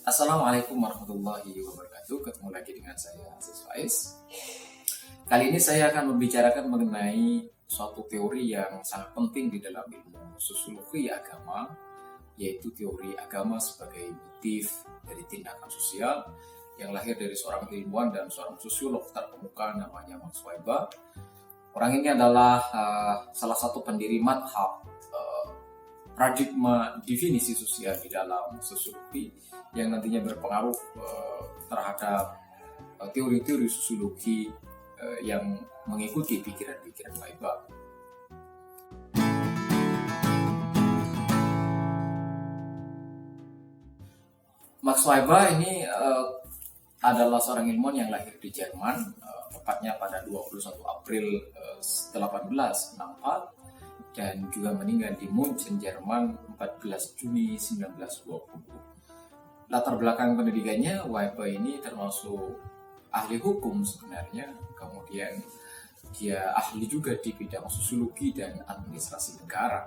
Assalamualaikum warahmatullahi wabarakatuh. Ketemu lagi dengan saya Aziz Faiz. Kali ini saya akan membicarakan mengenai suatu teori yang sangat penting di dalam ilmu sosiologi agama, yaitu teori agama sebagai motif dari tindakan sosial yang lahir dari seorang ilmuwan dan seorang sosiolog terkemuka namanya Max Weber. Orang ini adalah salah satu pendiri madhab paradigma definisi sosial di dalam sosiologi yang nantinya berpengaruh terhadap teori-teori sosiologi yang mengikuti pikiran-pikiran Weber. Max Weber ini adalah seorang ilmuwan yang lahir di Jerman, tepatnya pada 21 April 1864 dan juga meninggal di Munchen, Jerman 14 Juni 1920. Latar belakang pendidikannya, Weber ini termasuk ahli hukum sebenarnya, kemudian dia ahli juga di bidang sosiologi dan administrasi negara.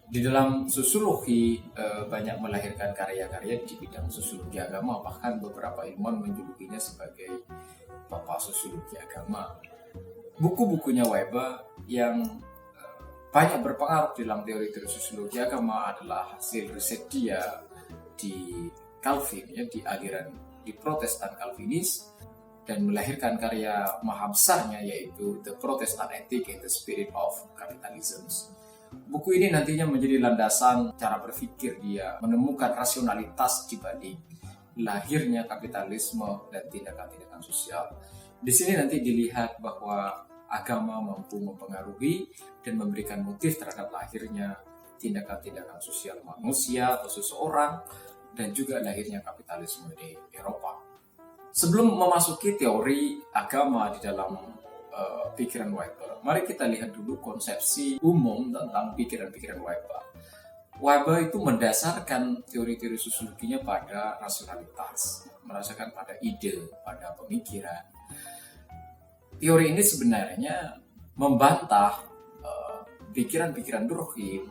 Di dalam sosiologi banyak melahirkan karya-karya di bidang sosiologi agama, bahkan beberapa ilmuwan menjulukinya sebagai bapak sosiologi agama. Buku-bukunya Weber yang banyak berpengaruh dalam teori-teori sosiologi agama adalah hasil riset dia di Calvin, di aliran di Protestan Calvinis, dan melahirkan karya maha besarnya yaitu The Protestant Ethic and the Spirit of Capitalism. Buku ini nantinya menjadi landasan cara berpikir dia menemukan rasionalitas dibalik lahirnya kapitalisme dan tindakan-tindakan sosial. Di sini nanti dilihat bahwa agama mampu mempengaruhi dan memberikan motif terhadap lahirnya tindakan-tindakan sosial manusia atau seseorang dan juga lahirnya kapitalisme di Eropa. Sebelum memasuki teori agama di dalam pikiran Weber, mari kita lihat dulu konsepsi umum tentang pikiran-pikiran Weber. Weber itu mendasarkan teori-teori sosiologinya pada rasionalitas, merasakan pada ide, pada pemikiran. Teori ini sebenarnya membantah pikiran-pikiran Durkheim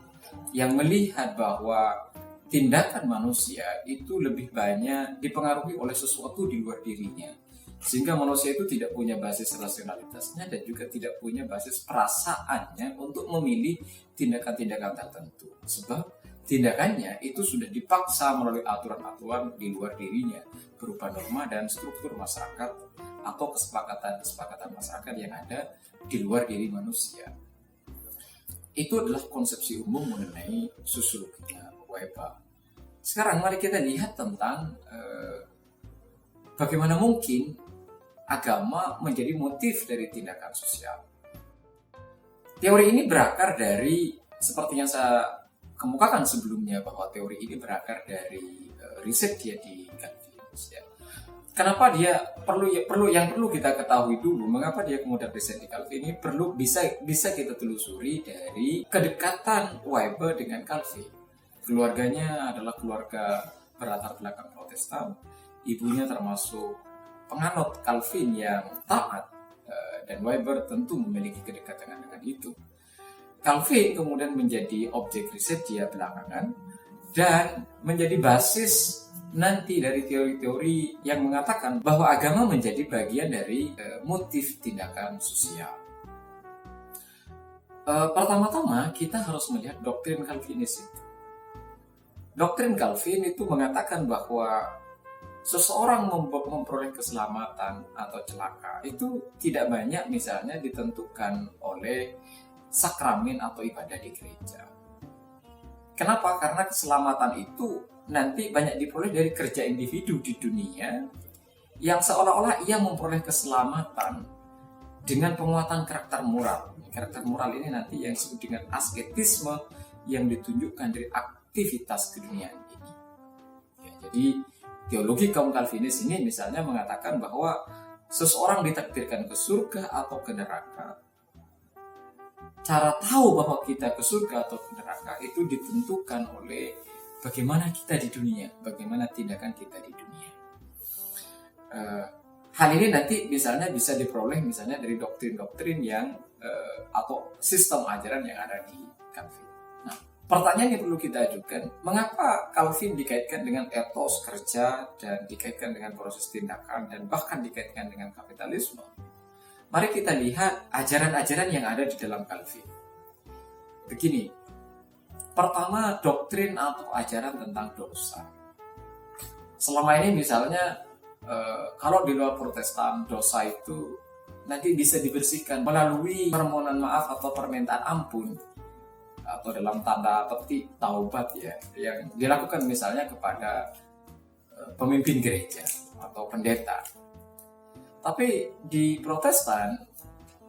yang melihat bahwa tindakan manusia itu lebih banyak dipengaruhi oleh sesuatu di luar dirinya, sehingga manusia itu tidak punya basis rasionalitasnya dan juga tidak punya basis perasaannya untuk memilih tindakan-tindakan tertentu, sebab tindakannya itu sudah dipaksa melalui aturan-aturan di luar dirinya berupa norma dan struktur masyarakat atau kesepakatan masyarakat yang ada di luar diri manusia. Itu adalah konsepsi umum mengenai sosiologinya Weber. Sekarang mari kita lihat tentang bagaimana mungkin agama menjadi motif dari tindakan sosial. Teori ini berakar dari, seperti yang saya kemukakan sebelumnya, bahwa teori ini berakar dari riset dia di Calvinus. Kenapa dia perlu kita ketahui dulu mengapa dia kemudian riset di Calvin ini bisa kita telusuri dari kedekatan Weber dengan Calvin. Keluarganya adalah keluarga berlatar belakang Protestan. Ibunya termasuk penganut Calvin yang taat, dan Weber tentu memiliki kedekatan dengan itu. Calvin kemudian menjadi objek riset dia belakangan dan menjadi basis nanti dari teori-teori yang mengatakan bahwa agama menjadi bagian dari motif tindakan sosial. Pertama-tama kita harus melihat doktrin Calvinis itu. Doktrin Calvin itu mengatakan bahwa seseorang memperoleh keselamatan atau celaka itu tidak banyak misalnya ditentukan oleh sakramen atau ibadah di gereja. Kenapa? Karena keselamatan itu nanti banyak diperoleh dari kerja individu di dunia yang seolah-olah ia memperoleh keselamatan dengan penguatan karakter moral. Karakter moral ini nanti yang disebut dengan asketisme yang ditunjukkan dari aktivitas keduniaan ini. Jadi teologi kaum Calvinis ini misalnya mengatakan bahwa seseorang ditakdirkan ke surga atau ke neraka. Cara tahu bahwa kita ke surga atau ke neraka itu ditentukan oleh bagaimana kita di dunia, bagaimana tindakan kita di dunia. Hal ini nanti misalnya bisa diperoleh misalnya dari doktrin-doktrin yang atau sistem ajaran yang ada di Calvin. Nah, Pertanyaan yang perlu kita ajukan, mengapa Calvin dikaitkan dengan etos kerja dan dikaitkan dengan proses tindakan dan bahkan dikaitkan dengan kapitalisme? Mari kita lihat ajaran-ajaran yang ada di dalam Calvin. Begini, pertama, doktrin atau ajaran tentang dosa. Selama ini misalnya, kalau di luar Protestan, dosa itu nanti bisa dibersihkan melalui permohonan maaf atau permintaan ampun, atau dalam tanda petik taubat ya, yang dilakukan misalnya kepada pemimpin gereja atau pendeta. Tapi di Protestan,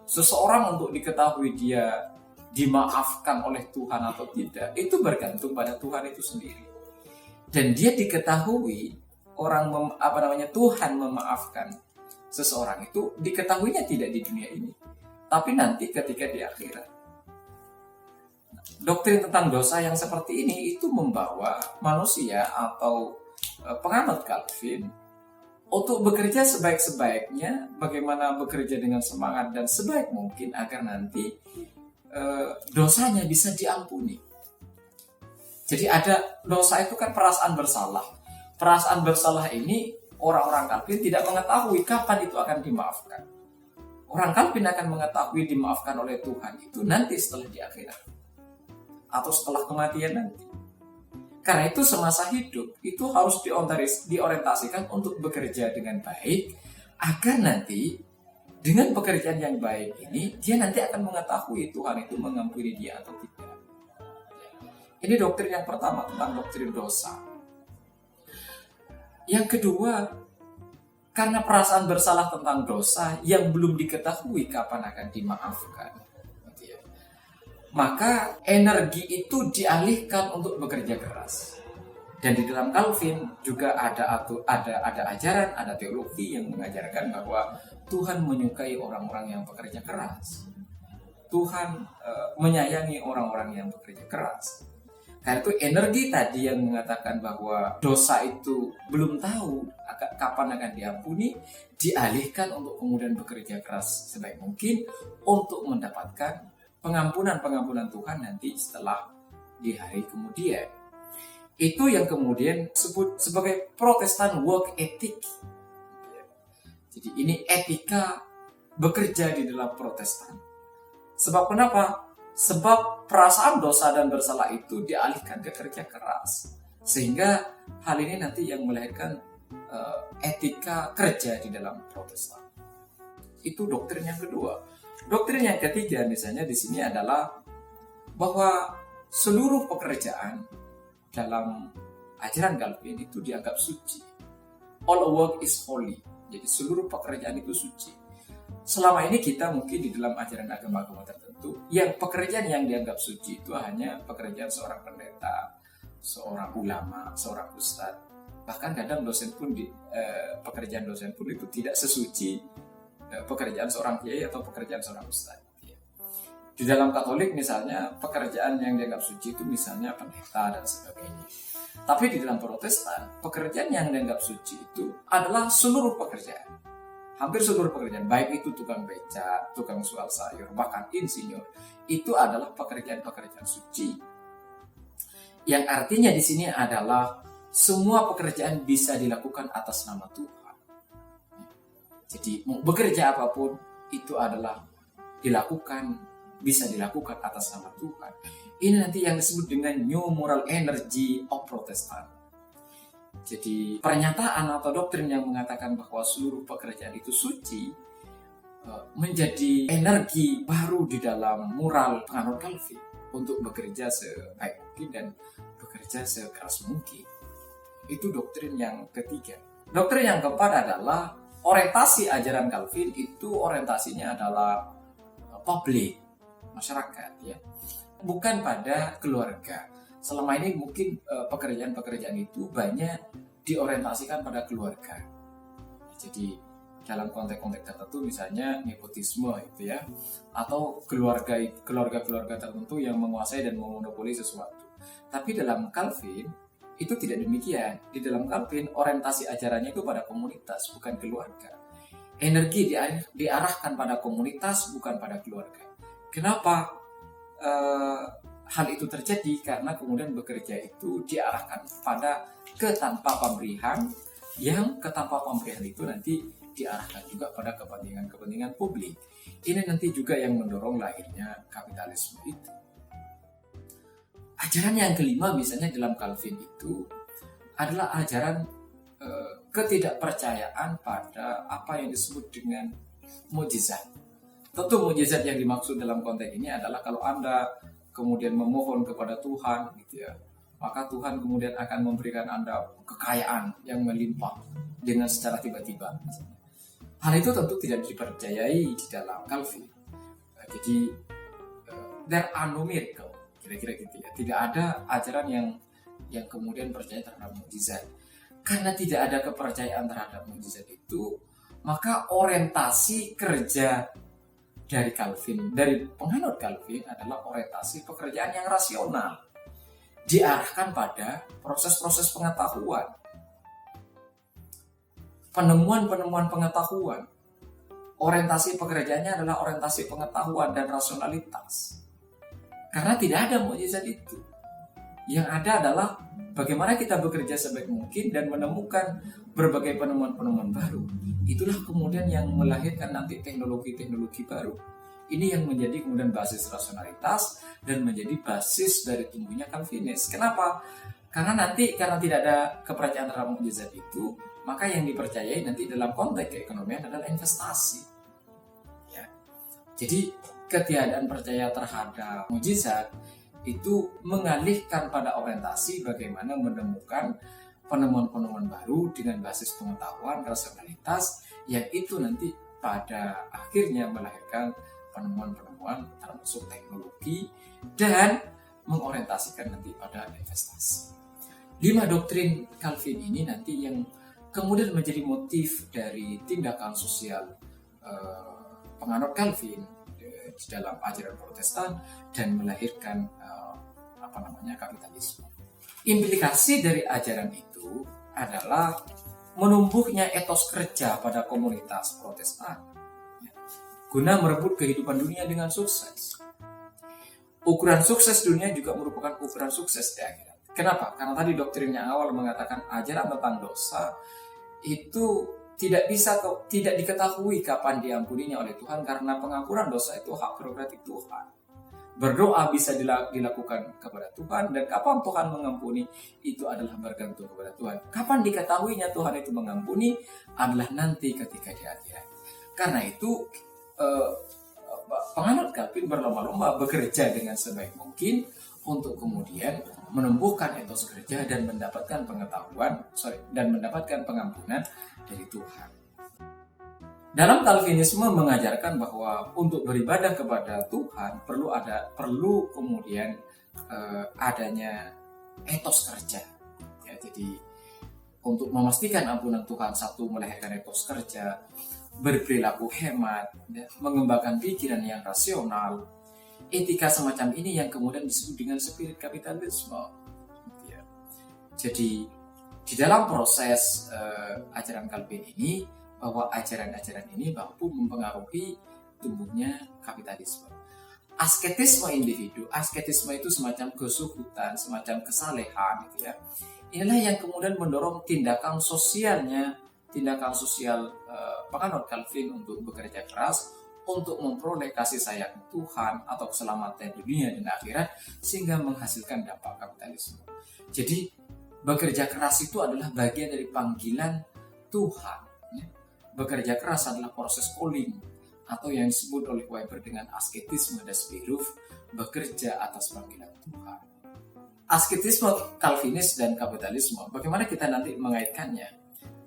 seseorang untuk diketahui dia dimaafkan oleh Tuhan atau tidak, itu bergantung pada Tuhan itu sendiri. Dan dia diketahui Tuhan memaafkan seseorang itu diketahuinya tidak di dunia ini, tapi nanti ketika di akhirat. Doktrin tentang dosa yang seperti ini itu membawa manusia atau penganut Calvin untuk bekerja sebaik-sebaiknya, bagaimana bekerja dengan semangat dan sebaik mungkin agar nanti dosanya bisa diampuni. Jadi ada dosa itu kan perasaan bersalah. Perasaan bersalah ini orang-orang Calvin tidak mengetahui kapan itu akan dimaafkan. Orang Calvin akan mengetahui dimaafkan oleh Tuhan itu nanti setelah di akhirat atau setelah kematian nanti. Karena itu semasa hidup itu harus diorientasikan untuk bekerja dengan baik agar nanti dengan pekerjaan yang baik ini dia nanti akan mengetahui Tuhan itu mengampuni dia atau tidak. Ini doktrin yang pertama tentang doktrin dosa. Yang kedua, karena perasaan bersalah tentang dosa yang belum diketahui kapan akan dimaafkan, maka energi itu dialihkan untuk bekerja keras. Dan di dalam Calvin juga ada ajaran, ada teologi yang mengajarkan bahwa Tuhan menyukai orang-orang yang bekerja keras. Tuhan menyayangi orang-orang yang bekerja keras. Karena itu energi tadi yang mengatakan bahwa dosa itu belum tahu kapan akan diampuni, dialihkan untuk kemudian bekerja keras sebaik mungkin untuk mendapatkan pengampunan Tuhan nanti setelah di hari kemudian. Itu yang kemudian disebut sebagai Protestan work ethic. Jadi ini etika bekerja di dalam Protestan. Sebab kenapa? Sebab perasaan dosa dan bersalah itu dialihkan ke kerja keras. Sehingga hal ini nanti yang melahirkan etika kerja di dalam Protestan. Itu doktrin yang kedua. Doktrin yang ketiga misalnya di sini adalah bahwa seluruh pekerjaan dalam ajaran Calvin itu dianggap suci. All work is holy. Jadi seluruh pekerjaan itu suci. Selama ini kita mungkin di dalam ajaran agama-agama tertentu, yang pekerjaan yang dianggap suci itu hanya pekerjaan seorang pendeta, seorang ulama, seorang ustadz. Bahkan kadang pekerjaan dosen pun itu tidak sesuci pekerjaan seorang kiai atau pekerjaan seorang ustadz. Di dalam Katolik misalnya pekerjaan yang dianggap suci itu misalnya pendeta dan sebagainya. Tapi di dalam Protestan pekerjaan yang dianggap suci itu adalah seluruh pekerjaan. Hampir seluruh pekerjaan, baik itu tukang beca, tukang jual sayur, bahkan insinyur, itu adalah pekerjaan-pekerjaan suci. Yang artinya di sini adalah semua pekerjaan bisa dilakukan atas nama Tuhan. Jadi bekerja apapun itu adalah bisa dilakukan atas nama Tuhan. Ini nanti yang disebut dengan New Moral Energy of Protestant. Jadi pernyataan atau doktrin yang mengatakan bahwa seluruh pekerjaan itu suci menjadi energi baru di dalam moral penganut Calvin untuk bekerja sebaik mungkin dan bekerja sekeras mungkin. Itu doktrin yang ketiga. Doktrin yang keempat adalah orientasi ajaran Calvin itu orientasinya adalah publik, masyarakat ya. Bukan pada keluarga. Selama ini mungkin pekerjaan-pekerjaan itu banyak diorientasikan pada keluarga. Jadi dalam konteks-konteks tertentu misalnya nepotisme itu ya, atau keluarga tertentu yang menguasai dan memonopoli sesuatu. Tapi dalam Calvin itu tidak demikian. Di dalam Calvin orientasi ajarannya itu pada komunitas, bukan keluarga. Energi diarahkan pada komunitas, bukan pada keluarga. Kenapa hal itu terjadi karena kemudian bekerja itu diarahkan pada ketanpa pemberian, yang ketanpa pemberian itu nanti diarahkan juga pada kepentingan-kepentingan publik. Ini nanti juga yang mendorong lahirnya kapitalisme itu. Ajaran yang kelima misalnya dalam Calvin itu adalah ajaran ketidakpercayaan pada apa yang disebut dengan mukjizat. Tentu mukjizat yang dimaksud dalam konteks ini adalah kalau Anda kemudian memohon kepada Tuhan gitu ya, maka Tuhan kemudian akan memberikan Anda kekayaan yang melimpah dengan secara tiba-tiba. Hal itu tentu tidak dipercayai di dalam Calvin. Jadi there are no miracle, kira-kira gitu ya. Tidak ada ajaran yang kemudian percaya terhadap mukjizat. Karena tidak ada kepercayaan terhadap mukjizat itu, maka orientasi kerja dari Calvin, dari penganut Calvin adalah orientasi pekerjaan yang rasional, diarahkan pada proses-proses pengetahuan, penemuan-penemuan pengetahuan. Orientasi pekerjaannya adalah orientasi pengetahuan dan rasionalitas. Karena tidak ada mukjizat itu. Yang ada adalah bagaimana kita bekerja sebaik mungkin dan menemukan berbagai penemuan-penemuan baru. Itulah kemudian yang melahirkan nanti teknologi-teknologi baru. Ini yang menjadi kemudian basis rasionalitas dan menjadi basis dari tumbuhnya Calvinis. Kenapa? Karena tidak ada kepercayaan terhadap mukjizat itu, maka yang dipercayai nanti dalam konteks keekonomian adalah investasi. Ya. Jadi ketiadaan percaya terhadap mukjizat itu mengalihkan pada orientasi bagaimana menemukan penemuan-penemuan baru dengan basis pengetahuan, rasionalitas, yang itu nanti pada akhirnya melahirkan penemuan-penemuan termasuk teknologi dan mengorientasikan nanti pada investasi. 5 doktrin Calvin ini nanti yang kemudian menjadi motif dari tindakan sosial penganut Calvin di dalam ajaran Protestan dan melahirkan kapitalisme. Implikasi dari ajaran itu adalah menumbuhnya etos kerja pada komunitas Protestan guna merebut kehidupan dunia dengan sukses. Ukuran sukses dunia juga merupakan ukuran sukses di akhirat. Kenapa? Karena tadi doktrinnya awal mengatakan ajaran tentang dosa itu tidak diketahui kapan diampuninya oleh Tuhan, karena pengampunan dosa itu hak prerogatif Tuhan. Berdoa bisa dilakukan kepada Tuhan, dan kapan Tuhan mengampuni itu adalah bergantung kepada Tuhan. Kapan diketahuinya Tuhan itu mengampuni adalah nanti ketika di akhirat. Karena itu penganut Calvin berlomba-lomba bekerja dengan sebaik mungkin untuk kemudian menumbuhkan etos kerja dan mendapatkan pengampunan dari Tuhan. Dalam Calvinisme mengajarkan bahwa untuk beribadah kepada Tuhan perlu kemudian adanya etos kerja. Ya, jadi untuk memastikan ampunan Tuhan, satu melahirkan etos kerja, berperilaku hemat, ya, mengembangkan pikiran yang rasional. Etika semacam ini yang kemudian disebut dengan spirit kapitalisme. Ya. Jadi di dalam proses ajaran Calvin ini, bahwa ajaran-ajaran ini mampu mempengaruhi tumbuhnya kapitalisme. Asketisme individu, asketisme itu semacam kesubutan, semacam kesalehan, gitu ya. Inilah yang kemudian mendorong tindakan sosial penganut Calvin untuk bekerja keras untuk memperoleh kasih sayang Tuhan atau keselamatan dunia dan akhirat, sehingga menghasilkan dampak kapitalisme. Jadi bekerja keras itu adalah bagian dari panggilan Tuhan. Bekerja keras adalah proses calling, atau yang disebut oleh Weber dengan asketisme das Beruf, bekerja atas panggilan Tuhan. Asketisme Calvinis dan kapitalisme, bagaimana kita nanti mengaitkannya?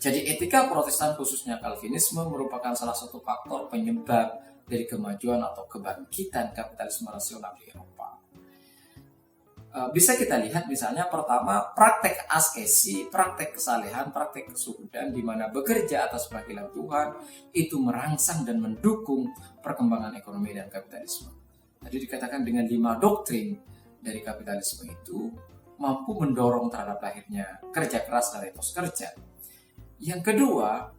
Jadi etika Protestan khususnya Calvinisme merupakan salah satu faktor penyebab dari kemajuan atau kebangkitan kapitalisme rasional di Eropa. Bisa kita lihat misalnya pertama praktek askesi, praktek kesalehan, praktek kesubudan di mana bekerja atas panggilan Tuhan itu merangsang dan mendukung perkembangan ekonomi dan kapitalisme. Tadi dikatakan dengan 5 doktrin dari kapitalisme itu mampu mendorong terhadap lahirnya kerja keras dan etos kerja. Yang kedua,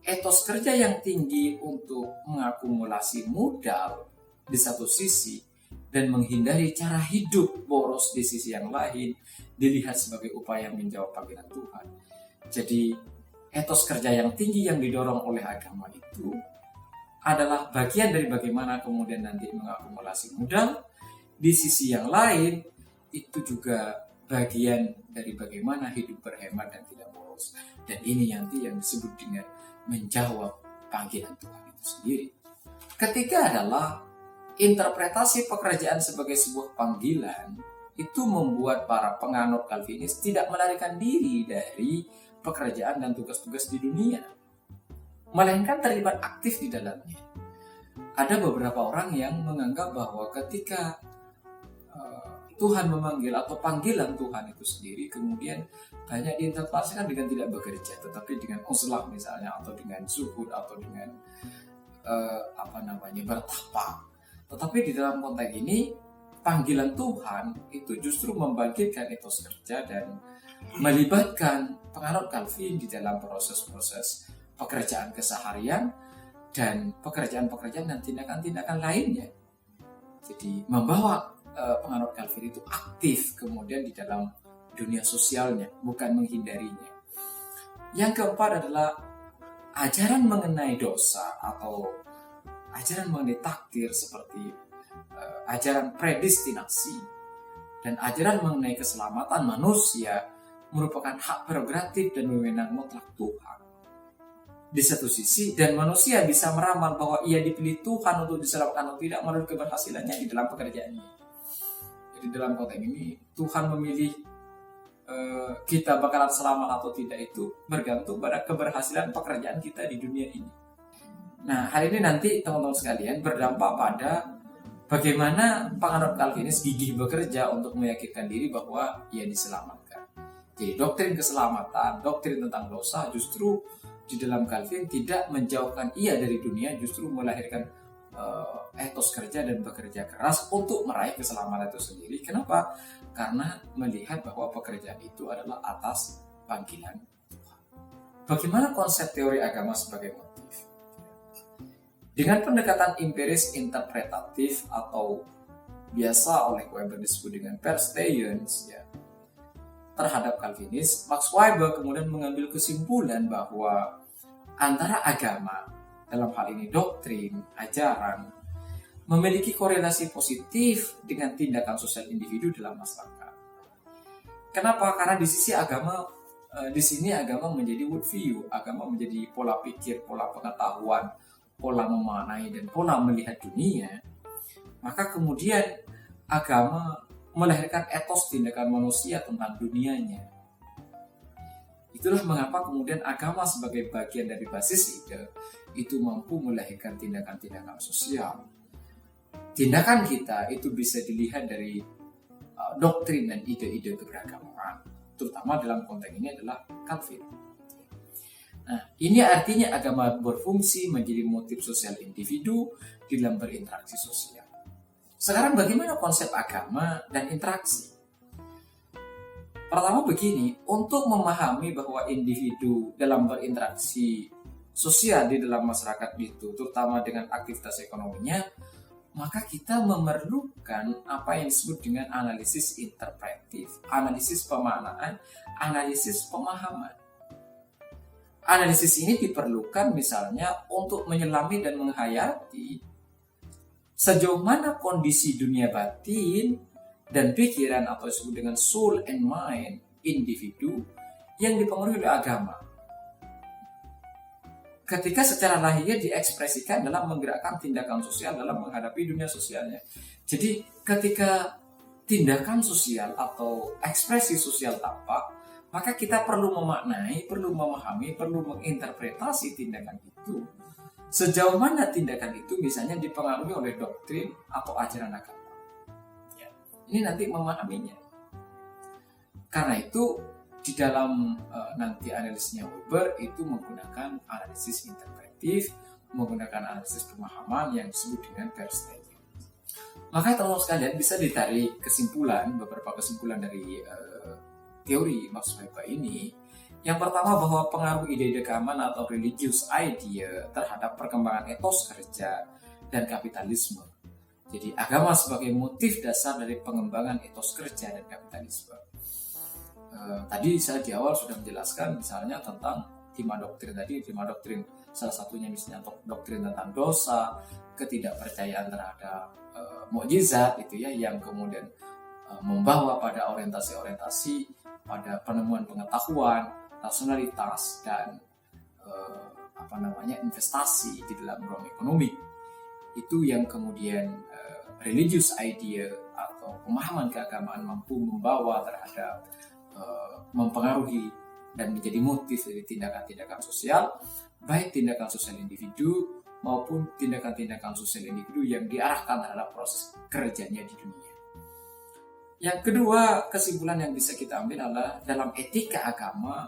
etos kerja yang tinggi untuk mengakumulasi modal di satu sisi dan menghindari cara hidup boros di sisi yang lain dilihat sebagai upaya menjawab panggilan Tuhan. Jadi etos kerja yang tinggi yang didorong oleh agama itu adalah bagian dari bagaimana kemudian nanti mengakumulasi modal. Di sisi yang lain itu juga bagian dari bagaimana hidup berhemat dan tidak boros. Dan ini nanti yang disebut dengan menjawab panggilan Tuhan itu sendiri. Ketiga adalah interpretasi pekerjaan sebagai sebuah panggilan itu membuat para penganut Calvinis tidak melarikan diri dari pekerjaan dan tugas-tugas di dunia, melainkan terlibat aktif di dalamnya. Ada beberapa orang yang menganggap bahwa ketika Tuhan memanggil atau panggilan Tuhan itu sendiri kemudian banyak diinterpretasikan dengan tidak bekerja, tetapi dengan uslah misalnya, atau dengan zuhud, atau dengan bertapa. Tetapi di dalam konteks ini panggilan Tuhan itu justru membangkitkan etos kerja dan melibatkan penganut Calvin di dalam proses-proses pekerjaan keseharian dan pekerjaan-pekerjaan dan tindakan-tindakan lainnya. Jadi membawa penganut Calvin itu aktif kemudian di dalam dunia sosialnya, bukan menghindarinya. Yang keempat adalah ajaran mengenai dosa atau ajaran mengenai takdir seperti ajaran predestinasi dan ajaran mengenai keselamatan manusia merupakan hak prerogatif dan wewenang mutlak Tuhan. Di satu sisi, dan manusia bisa meramal bahwa ia dipilih Tuhan untuk diselamatkan atau tidak menurut keberhasilannya di dalam pekerjaannya. Jadi dalam konteks ini Tuhan memilih kita bakalan selamat atau tidak itu bergantung pada keberhasilan pekerjaan kita di dunia ini. Nah, hal ini nanti teman-teman sekalian berdampak pada bagaimana penganut Calvinis gigih bekerja untuk meyakinkan diri bahwa ia diselamatkan. Jadi doktrin keselamatan, doktrin tentang dosa justru di dalam Calvin tidak menjauhkan ia dari dunia, justru melahirkan etos kerja dan bekerja keras untuk meraih keselamatan itu sendiri. Kenapa? Karena melihat bahwa pekerjaan itu adalah atas panggilan Tuhan. Bagaimana konsep teori agama sebagai motif? Dengan pendekatan empiris interpretatif atau biasa oleh Weber disebut dengan Verstehens ya, terhadap Calvinis, Max Weber kemudian mengambil kesimpulan bahwa antara agama, dalam hal ini doktrin, ajaran, memiliki korelasi positif dengan tindakan sosial individu dalam masyarakat. Kenapa? Karena di sisi agama, di sini agama menjadi worldview, agama menjadi pola pikir, pola pengetahuan, pola memaknai dan pola melihat dunia. Maka kemudian agama melahirkan etos tindakan manusia tentang dunianya. Itulah mengapa kemudian agama sebagai bagian dari basis ide itu mampu melahirkan tindakan-tindakan sosial. Tindakan kita itu bisa dilihat dari doktrin dan ide-ide keberagaman, terutama dalam konteks ini adalah Calvin. Nah, ini artinya agama berfungsi menjadi motif sosial individu dalam berinteraksi sosial. Sekarang bagaimana konsep agama dan interaksi? Pertama begini, untuk memahami bahwa individu dalam berinteraksi sosial di dalam masyarakat itu, terutama dengan aktivitas ekonominya, maka kita memerlukan apa yang disebut dengan analisis interpretif, analisis pemaknaan, analisis pemahaman. Analisis ini diperlukan misalnya untuk menyelami dan menghayati sejauh mana kondisi dunia batin dan pikiran atau disebut dengan soul and mind individu yang dipengaruhi oleh agama. Ketika secara lahiriah diekspresikan dalam menggerakkan tindakan sosial dalam menghadapi dunia sosialnya. Jadi ketika tindakan sosial atau ekspresi sosial tampak, maka kita perlu memaknai, perlu memahami, perlu menginterpretasi tindakan itu. Sejauh mana tindakan itu misalnya dipengaruhi oleh doktrin atau ajaran agama. Ini nanti memahaminya. Karena itu di dalam nanti analisisnya Weber itu menggunakan analisis interpretif, menggunakan analisis pemahaman yang disebut dengan Verstehen. Maka teman-teman sekalian bisa ditarik kesimpulan, beberapa kesimpulan dari teori Max Weber ini. Yang pertama bahwa pengaruh ide-ide keamanan atau religious idea terhadap perkembangan etos kerja dan kapitalisme Jadi agama sebagai motif dasar dari pengembangan etos kerja dan kapitalisme. Tadi saya di awal sudah menjelaskan misalnya tentang 5 doktrin tadi, 5 doktrin salah satunya misalnya doktrin tentang dosa, ketidakpercayaan terhadap mukjizat itu ya, yang kemudian membawa pada orientasi-orientasi pada penemuan pengetahuan, rasionalitas, dan investasi di dalam ruang ekonomi. Itu yang kemudian religious idea atau pemahaman keagamaan mampu membawa terhadap mempengaruhi dan menjadi motif dari tindakan-tindakan sosial, baik tindakan sosial individu maupun tindakan-tindakan sosial individu yang diarahkan terhadap proses kerjanya di dunia. Yang kedua, kesimpulan yang bisa kita ambil adalah dalam etika agama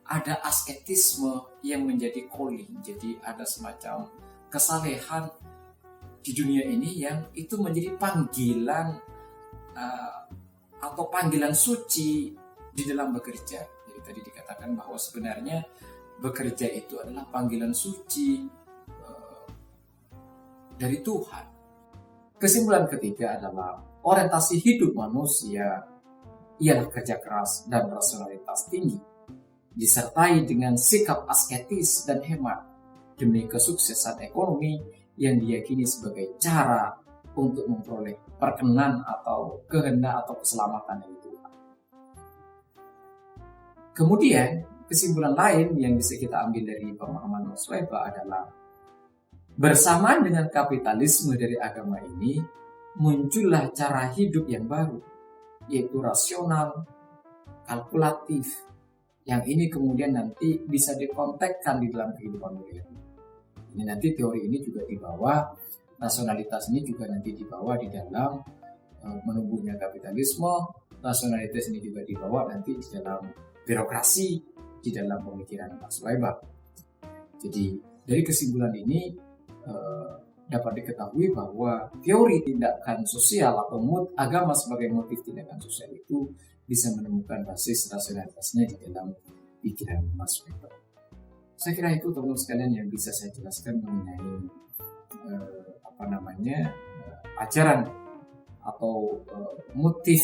ada asketisme yang menjadi calling. Jadi ada semacam kesalehan di dunia ini yang itu menjadi panggilan atau panggilan suci di dalam bekerja. Jadi tadi dikatakan bahwa sebenarnya bekerja itu adalah panggilan suci dari Tuhan. Kesimpulan ketiga adalah orientasi hidup manusia ialah kerja keras dan rasionalitas tinggi, disertai dengan sikap asketis dan hemat demi kesuksesan ekonomi yang diyakini sebagai cara untuk memperoleh perkenan atau kehendak atau keselamatan dari Tuhan. Kemudian kesimpulan lain yang bisa kita ambil dari pemahaman Max Weber adalah bersamaan dengan kapitalisme dari agama ini muncullah cara hidup yang baru, yaitu rasional, kalkulatif, yang ini kemudian nanti bisa dikontekkan di dalam kehidupan modern. Ini nanti teori ini juga dibawa, rasionalitas ini juga nanti dibawa di dalam menumbuhnya kapitalisme, rasionalitas ini juga dibawa nanti di dalam birokrasi, di dalam pemikiran Max Weber. Jadi dari kesimpulan ini dapat diketahui bahwa teori tindakan sosial atau agama sebagai motif tindakan sosial itu bisa menemukan basis rasionalitasnya di dalam pikiran Max Weber. Saya kira itu teman-teman sekalian yang bisa saya jelaskan mengenai ajaran atau motif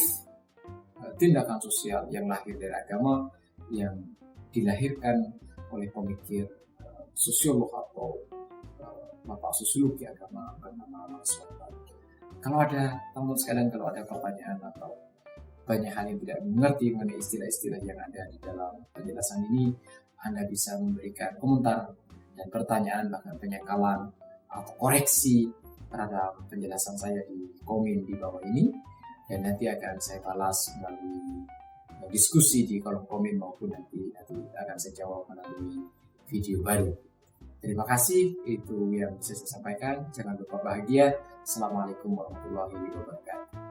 tindakan sosial yang lahir dari agama yang dilahirkan oleh pemikir sosiolog atau bapak sosiologi agama bernama Max Weber. Kalau ada teman-teman sekalian, kalau ada pertanyaan atau banyak hal yang tidak mengerti mengenai istilah-istilah yang ada di dalam penjelasan ini, Anda bisa memberikan komentar dan pertanyaan, bahkan penyangkalan atau koreksi terhadap penjelasan saya di komen di bawah ini, dan nanti akan saya balas melalui diskusi di kolom komen maupun nanti akan saya jawab melalui video baru. Terima kasih, itu yang bisa saya sampaikan. Jangan lupa bahagia. Assalamualaikum warahmatullahi wabarakatuh.